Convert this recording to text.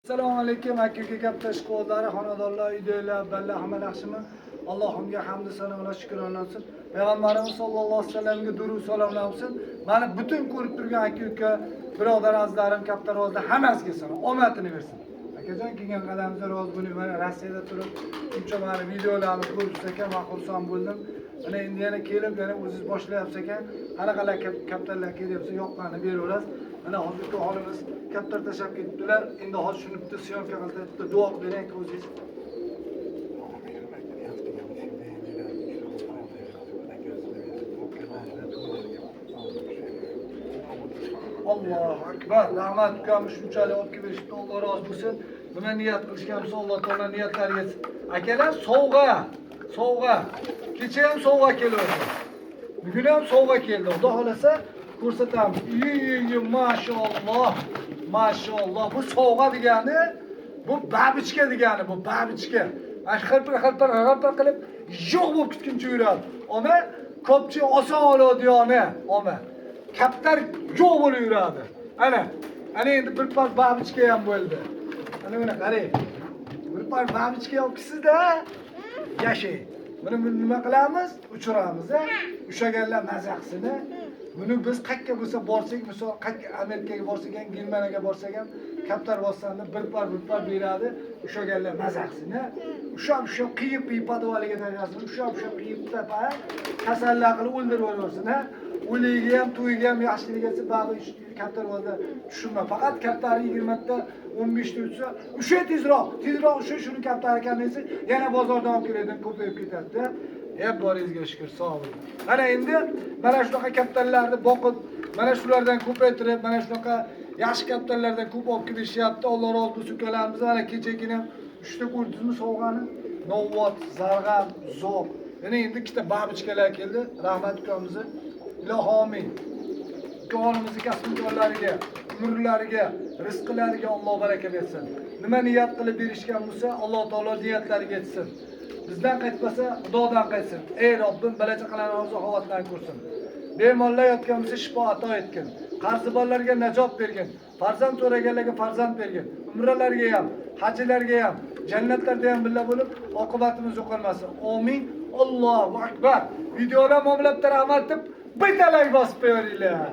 Assalomu alaykum aka katta ishqibozlari, xonadonlar, uydagilar, ballar hamma yaxshimi? Allohimga hamd sanolar shukronlar olsun. Payg'ambarimiz sollallohu alayhi vasallamga durud salomlar olsun. Meni butun ko'rib turgan aka birodar azizlarim, katta ro'zda hammasiga salom, omadini bersin. Akajon kelgan qadamimizda ro'z bo'lib, mana Rossiyada turib, shuncha meni videolarni ko'rib ekan, men xursand bo'ldim. Mana endi yana kelib, yana o'zingiz boshlayapsiz ekan. Qanaqalar kaptarlar kelyapsa, yoqqanini beraverasiz. Mana hozirgi holimiz kaptar tashab ketdilar. Endi hozir shuni bitta syomka qilib, bitta duo bering o'zingiz. Allohu akbar. Rahmat ukam shunchalik olib kelishdi. Alloh rozi bo'lsin. Nima niyat qilishganmiz, Alloh taolo niyatlariga yetsin. Akalar sovg'a. Kecha ham sovg'a keldi. Bugun ham sovg'a keldi. Xudo xolasa ko'rsatamiz. Maşallah. Maşallah. Bu sovg'a degani, bu babichka degani, bu babichka. Mana xirpir qilib yo'q bo'lib ketguncha yuradi. Ona ko'pchilik oson oladi ona. Ona. Kaptar yo'q bo'lib yuradi. Ana endi bir par babichka ham bo'ldi. Ana buni qarang. Bir par babichka yo'qsiz-da. Yashay. Buni nima qilamiz? Uchiramiz, Ushaganlar mazaqsini. Buni biz qayerga bo'lsa borsak, misol qayerga Amerikaga borsak ham, Germaniyaga borsak ham, kaptar bossanda bir par beradi. Ushaganlar mazaqsini. Usha qiyib podvaliga tashlasin. Usha qiyib tapa, kasallar qilib o'ldirib yuborsin, O'ligiga ham, to'yiga ham yaxshiligasi bari kaptar bo'lsa tushunma. Faqat kaptar 20 ta 15 ta o'tsa, o'sha tezroq shuni kaptar ekanligi yana bozordan olib keladigan ko'payib ketadi-da. Boringizga shukr, sog' bo'ling. Mana endi mana shunaqa kaptarlarni boqib, mana shulardan ko'paytirib, mana shunaqa yaxshi kaptarlardan ko'p olib kelishyapti. Alloh rozi bo'lsin ukalarimiz. Mana kechagina 3 ta ko'rdingizmi sovg'ani? Novvot, zarg'am, zo'q. Yana endi ikkita babichkalar keldi. Rahmat ukamizni. Ilohi amin. Ukamizning kasb-ko'rlariga, umrlariga, rizqlariga Alloh baraka bersin. Nima niyat qilib berishgan bo'lsa, Alloh taolo niyatlariga yetsin. Bizdan qaytmasa, Xudodan qaytsin. Ey Robbim, balacha-qalalarni oziq-ovqatdan ko'rsin. Bemorlar yotgan bo'lsa, shifo ato etgin. Qarzi borlarga najot bergin. Farzand so'raganlarga farzand bergin. Umralarga ham, hajlarga ham, jannatlarda ham birga bo'lib, oqibatimiz yo'qolmasin. Amin. Allohu akbar. Videolar muomalaga rahmat deb bitta like bosib qo'yinglar.